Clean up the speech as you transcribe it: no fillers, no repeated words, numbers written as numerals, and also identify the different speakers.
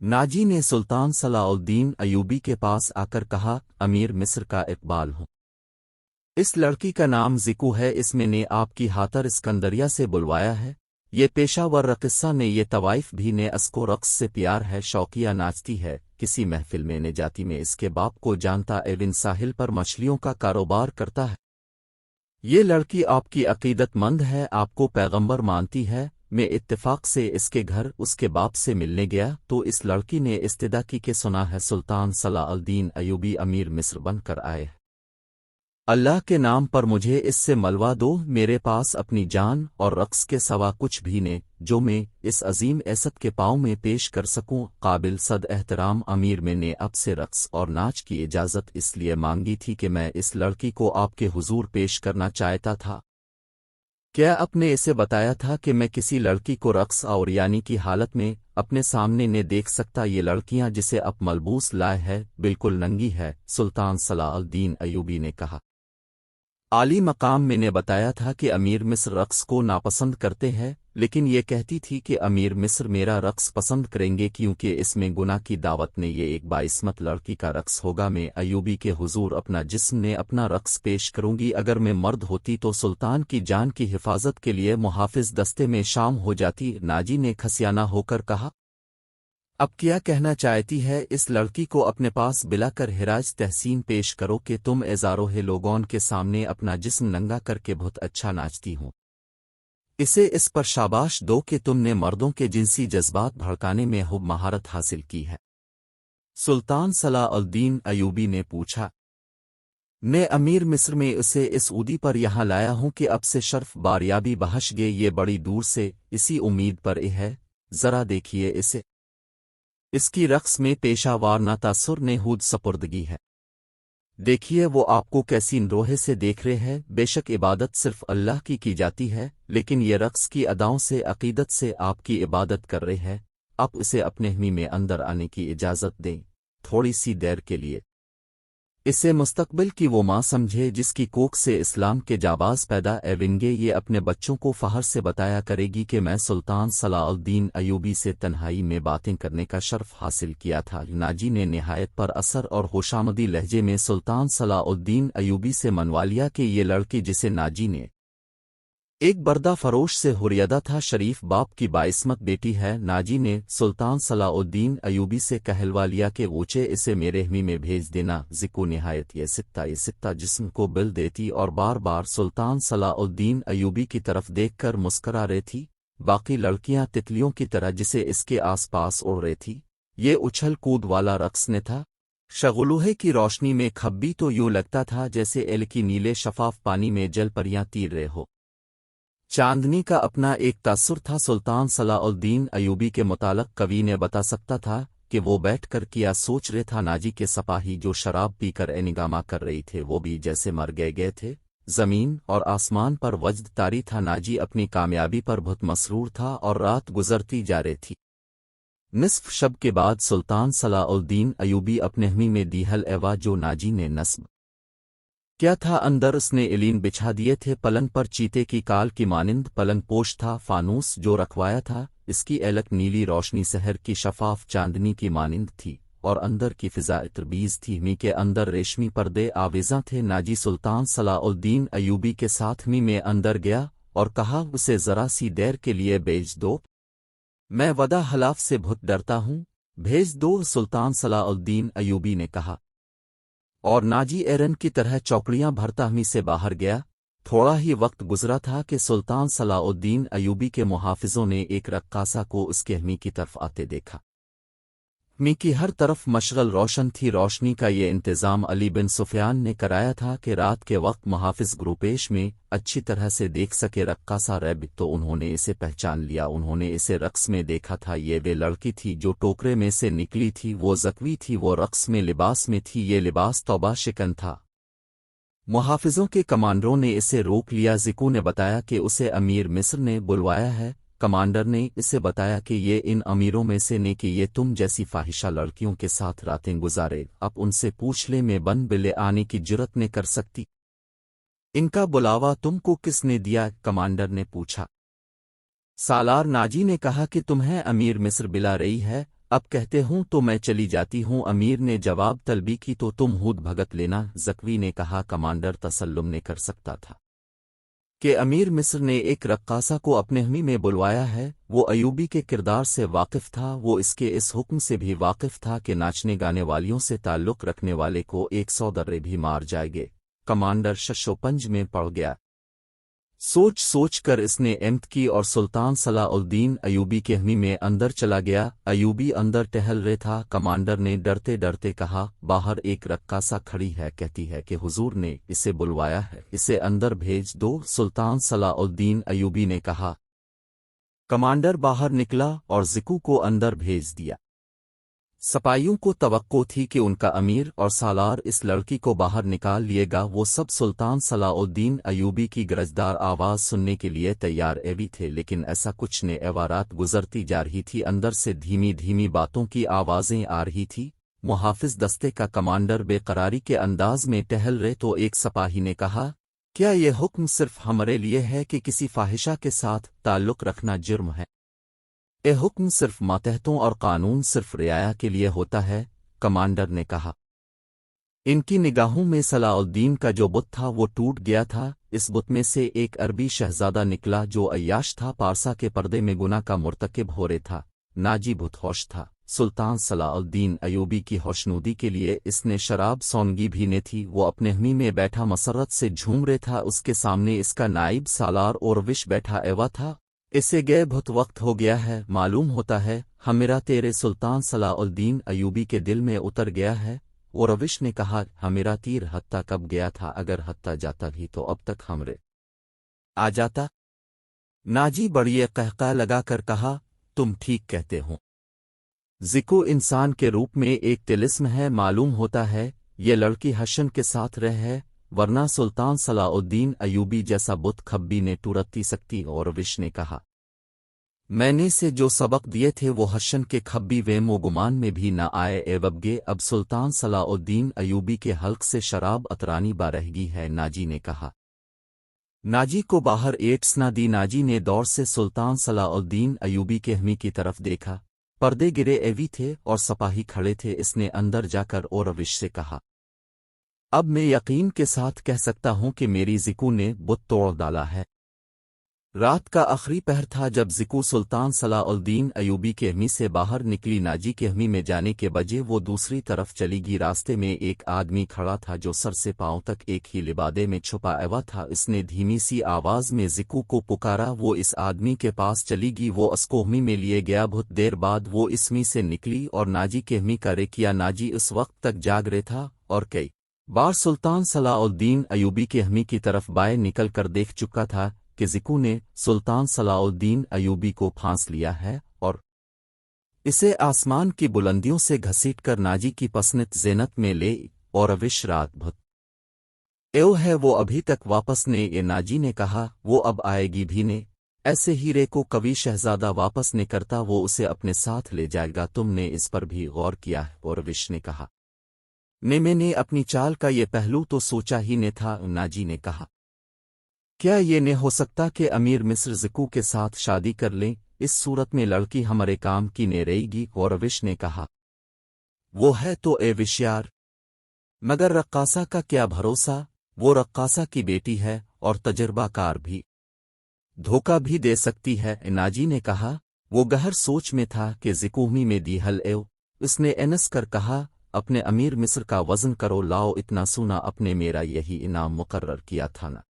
Speaker 1: Nazi ने सुल्तान सलाउद्दीन अयूबी के पास आकर कहा, अमीर मिस्र का इकबाल हूँ। इस लड़की का नाम ज़िकू है, इसमें ने आपकी हातर इस्कंदरिया से बुलवाया है। ये पेशावर रक़िस्सा ने ये तवाइफ भी ने अस्को रक़्स से प्यार है, शौकिया नाचती है, किसी महफिल में ने जाती में इसके बाप को जानता एविन साहिल पर मछलियों का कारोबार करता है। ये लड़की आपकी अकीदतमंद है, आपको पैगंबर मानती है। मैं इत्तेफाक से इसके घर उसके बाप से मिलने गया तो इस लड़की ने इस्तिदा की के सुना है सुल्तान सलाउद्दीन अयूबी अमीर मिस्र बनकर आए हैं। अल्लाह के नाम पर मुझे इससे मलवा दो, मेरे पास अपनी जान और रक़्स के सवा कुछ भी ने जो मैं इस अजीम एसद के पाँव में पेश कर सकूं। काबिल सद एहतराम अमीर मैंने अब से रक़्स और नाच की इजाज़त इसलिए मांगी थी कि मैं इस लड़की को आपके हुजूर पेश करना चाहता था। क्या आपने इसे बताया था कि मैं किसी लड़की को रक़्स और यानी की हालत में अपने सामने ने देख सकता? ये लड़कियां जिसे अब मलबूस लाए है बिल्कुल नंगी है, सुल्तान सलाउद्दीन अयूबी ने कहा। आली मकाम मैंने बताया था कि अमीर मिस्र रक़्स को नापसंद करते हैं, लेकिन ये कहती थी कि अमीर मिस्र मेरा रक़्स पसंद करेंगे क्योंकि इसमें गुनाह की दावत ने ये एक बाइस्मत लड़की का रक़्स होगा। मैं अयूबी के हुजूर अपना जिस्म ने अपना रक़्स पेश करूंगी। अगर मैं मर्द होती तो सुल्तान की जान की हिफाजत के लिए मुहाफिज दस्ते में शाम हो जाती। नाजी ने खसियाना होकर कहा, अब क्या कहना चाहती है? इस लड़की को अपने पास बिलाकर हिराज तहसीन पेश करो कि तुम एजारोहे लोगों के सामने अपना जिस्म नंगा करके बहुत अच्छा नाचती हो। इसे इस पर शाबाश दो कि तुमने मर्दों के जिनसी जज्बात भड़काने में खूब महारत हासिल की है। सुल्तान सलाउद्दीन अयूबी ने पूछा, मैं अमीर मिस्र में उसे इस ऊदी पर यहाँ लाया हूँ कि अब से शर्फ बारियाबी बहश गे, ये बड़ी दूर से इसी उम्मीद पर है। जरा देखिए इसे, इसकी रक़्स में पेशावार ना तासुर ने हुद सपुर्दगी है। देखिए वो आपको कैसी रोहे से देख रहे हैं। बेशक इबादत सिर्फ अल्लाह की जाती है, लेकिन ये रक़्स की अदाओं से अकीदत से आपकी इबादत कर रहे हैं। आप उसे अपने हमी में अंदर आने की इजाज़त दें, थोड़ी सी देर के लिए। इसे मुस्तकबिल की वो माँ समझे जिसकी कोख से इस्लाम के जाबाज पैदा एविंगे। ये अपने बच्चों को फ़ख्र से बताया करेगी कि मैं सुल्तान सलाउद्दीन अयूबी से तन्हाई में बातें करने का शर्फ हासिल किया था। नाजी ने निहायत पर असर और होशामदी लहजे में सुल्तान सलाउद्दीन अयूबी से मनवा लिया कि ये लड़की जिसे नाजी ने एक बर्दा फरोश से हुर्यदा था, शरीफ बाप की बाइस्मत बेटी है। नाजी ने सुल्तान सलाउद्दीन अयूबी से कहलवा लिया कि ऊँचे इसे मेरे हमी में भेज देना। ज़िको निहायत ये सित्ता जिस्म को बिल देती और बार बार सुल्तान सलाउद्दीन अयूबी की तरफ देखकर मुस्करा रही थी। बाकी लड़कियां तितलियों की तरह जिसे इसके आसपास उड़ रही थी। ये उछल कूद वाला रक़्स ने था। शगुलूहे की रोशनी में खब्बी तो यूं लगता था जैसे एल की नीले शफाफ पानी में जल परियां तीर रहे हो। चांदनी का अपना एक तासुर था। सुल्तान सलाउद्दीन अयूबी के मुतालक कवि ने बता सकता था कि वो बैठकर किया सोच रहे था। नाजी के सपाही जो शराब पीकर एनिगामा कर रही थे वो भी जैसे मर गए थे। ज़मीन और आसमान पर वज्द तारी था। नाजी अपनी कामयाबी पर बहुत मसरूर था और रात गुजरती जा रही थी। निस्फ शब के बाद सुल्तान सलाउद्दीन अयूबी अपने हमी में दीहल एवा जो नाजी ने नस्ब क्या था अंदर उसने इलीन बिछा दिए थे। पलंग पर चीते की काल की मानिंद पलंग पोश था। फानूस जो रखवाया था इसकी एलक नीली रोशनी सहर की शफाफ चांदनी की मानिंद थी और अंदर की फिजा तरबीज थी। मी के अंदर रेशमी पर्दे आवेज़ा थे। नाजी सुल्तान सलाउद्दीन अयूबी के साथ मी में अंदर गया और कहा, उसे जरा सी देर के लिए भेज दो, मैं वदा हलाफ से बहुत डरता हूँ, भेज दो। सुल्तान सलाउद्दीन अयूबी ने कहा और नाजी एरन की तरह चौकड़ियां भरता हमी से बाहर गया। थोड़ा ही वक्त गुजरा था कि सुल्तान सलाउद्दीन अयूबी के मुहाफिजों ने एक रक्कासा को उसके हमी की तरफ आते देखा। मी की हर तरफ मशगल रोशन थी। रोशनी का ये इंतज़ाम अली बिन सुफियान ने कराया था कि रात के वक्त मुहाफिज ग्रुपेश में अच्छी तरह से देख सके रक्कासा रैब, तो उन्होंने इसे पहचान लिया। उन्होंने इसे रक्स में देखा था। ये वे लड़की थी जो टोकरे में से निकली थी। वो ज़ख्वी थी, वो रक्स में लिबास में थी। ये लिबास तौबा शिकन था। मुहाफिजों के कमांडरों ने इसे रोक लिया। ज़िको ने बताया कि उसे अमीर मिस्र ने बुलवाया है। कमांडर ने इसे बताया कि ये इन अमीरों में से ने कि ये तुम जैसी फाहिशा लड़कियों के साथ रातें गुजारे, अब उनसे पूछ ले मैं बन बिले आने की जुर्रत ने कर सकती। इनका बुलावा तुमको किसने दिया? कमांडर ने पूछा। सालार नाजी ने कहा कि तुम्हें अमीर मिस्र बिला रही है। اب کہتے ہوں تو میں چلی جاتی ہوں۔ امیر نے جواب طلبی کی تو تم ہود بھگت لینا۔ زکوی نے کہا کمانڈر تسلم نے کر سکتا تھا کہ امیر مصر نے ایک رقاصہ کو اپنے حمی میں بلوایا ہے، وہ ایوبی کے کردار سے واقف تھا، وہ اس کے اس حکم سے بھی واقف تھا کہ ناچنے گانے والیوں سے تعلق رکھنے والے کو 100 درے بھی مار جائے گے۔ کمانڈر شش و پنج میں پڑ گیا۔ سوچ سوچ کر اس نے امت کی اور سلطان صلاح الدین ایوبی کے حمی میں اندر چلا گیا۔ ایوبی اندر ٹہل رہے تھا۔ کمانڈر نے ڈرتے ڈرتے کہا باہر ایک رقاصہ کھڑی ہے، کہتی ہے کہ حضور نے اسے بلوایا ہے، اسے اندر بھیج دو۔ سلطان صلاح الدین ایوبی نے کہا۔ کمانڈر باہر نکلا اور زکو کو اندر بھیج دیا۔ سپاہیوں کو توقع تھی کہ ان کا امیر اور سالار اس لڑکی کو باہر نکال لیے گا۔ وہ سب سلطان صلاح الدین ایوبی کی گرجدار آواز سننے کے لیے تیار ایوی تھے، لیکن ایسا کچھ نے عبارات گزرتی جا رہی تھی، اندر سے دھیمی دھیمی باتوں کی آوازیں آ رہی تھی۔ محافظ دستے کا کمانڈر بے قراری کے انداز میں ٹہل رہے تو ایک سپاہی نے کہا کیا یہ حکم صرف ہمارے لیے ہے کہ کسی فاحشہ کے ساتھ تعلق رکھنا جرم ہے؟ یہ حکم صرف ماتحتوں اور قانون صرف رعایا کے لیے ہوتا ہے۔ کمانڈر نے کہا۔ ان کی نگاہوں میں صلاح الدین کا جو بت تھا وہ ٹوٹ گیا تھا۔ اس بت میں سے ایک عربی شہزادہ نکلا جو عیاش تھا، پارسا کے پردے میں گناہ کا مرتکب ہو رہے تھا۔ ناجی بت ہوش تھا۔ سلطان صلاح الدین ایوبی کی ہوشنودی کے لیے اس نے شراب سونگی بھی نہ تھی۔ وہ اپنے حمی میں بیٹھا مسرت سے جھوم رہے تھا، اس کے سامنے اس کا نائب سالار اوروش بیٹھا ایوا تھا۔ اسے گئے بہت وقت ہو گیا ہے، معلوم ہوتا ہے ہمیرا تیرے سلطان صلاح الدین ایوبی کے دل میں اتر گیا ہے۔ اوروش نے کہا ہمیرا تیر حتیٰ کب گیا تھا، اگر حتیٰ جاتا بھی تو اب تک ہمرے آ جاتا۔ ناجی بڑی قہقہ لگا کر کہا تم ٹھیک کہتے ہو، زکو انسان کے روپ میں ایک طلسم ہے، معلوم ہوتا ہے یہ لڑکی حشن کے ساتھ رہ ہے، ورنہ سلطان صلاح الدین ایوبی جیسا بت کھبی نے ٹورتی سکتی۔ اوروش نے کہا میں نے سے جو سبق دیے تھے وہ حشن کے کھبی ویم و گمان میں بھی نہ آئے ایوبگے۔ اب سلطان صلاح الدین ایوبی کے حلق سے شراب اترانی بارہگی ہے، ناجی نے کہا۔ ناجی کو باہر ایٹس نہ دی۔ ناجی نے دور سے سلطان صلاح الدین ایوبی کے حمی کی طرف دیکھا، پردے گرے ایوی تھے اور سپاہی کھڑے تھے۔ اس نے اندر جا کر اوروش سے کہا اب میں یقین کے ساتھ کہہ سکتا ہوں کہ میری زکو نے بت توڑ ڈالا ہے۔ رات کا آخری پہر تھا جب زکو سلطان صلاح الدین ایوبی کے حمی سے باہر نکلی۔ ناجی کے حمی میں جانے کے بجے وہ دوسری طرف چلی گئی۔ راستے میں ایک آدمی کھڑا تھا جو سر سے پاؤں تک ایک ہی لبادے میں چھپا ہوا تھا۔ اس نے دھیمی سی آواز میں زکو کو پکارا، وہ اس آدمی کے پاس چلی گئی، وہ اس کو حمی میں لیے گیا۔ بہت دیر بعد وہ اس حمی سے نکلی اور ناجی کے حمی کا کیا۔ ناجی اس وقت تک جاگ رہے تھا اور کئی بار سلطان صلاح الدین ایوبی کے حمی کی طرف بائیں نکل کر دیکھ چکا تھا کہ زکو نے سلطان صلاح الدین ایوبی کو پھانس لیا ہے اور اسے آسمان کی بلندیوں سے گھسیٹ کر ناجی کی پسنت زینت میں لے۔ اوروش رات بھت ایو ہے، وہ ابھی تک واپس نے۔ یہ ناجی نے کہا وہ اب آئے گی بھی نے، ایسے ہی رے کو کبھی شہزادہ واپس نہیں کرتا، وہ اسے اپنے ساتھ لے جائے گا۔ تم نے اس پر بھی غور کیا ہے؟ اوروش نے کہا میں نے اپنی چال کا یہ پہلو تو سوچا ہی نہیں تھا۔ ناجی نے کہا کیا یہ نہیں ہو سکتا کہ امیر مصر زکو کے ساتھ شادی کر لیں؟ اس صورت میں لڑکی ہمارے کام کی نہیں رہے گی۔ اوروش نے کہا وہ ہے تو اے وشیار، مگر رقاصہ کا کیا بھروسہ، وہ رقاصہ کی بیٹی ہے اور تجربہ کار بھی، دھوکہ بھی دے سکتی ہے۔ ناجی نے کہا وہ گہر سوچ میں تھا کہ زکوہمی میں دی حل ایو۔ اس نے انس کر کہا اپنے امیر مصر کا وزن کرو لاؤ، اتنا سونا اپنے میرا یہی انعام مقرر کیا تھا نا۔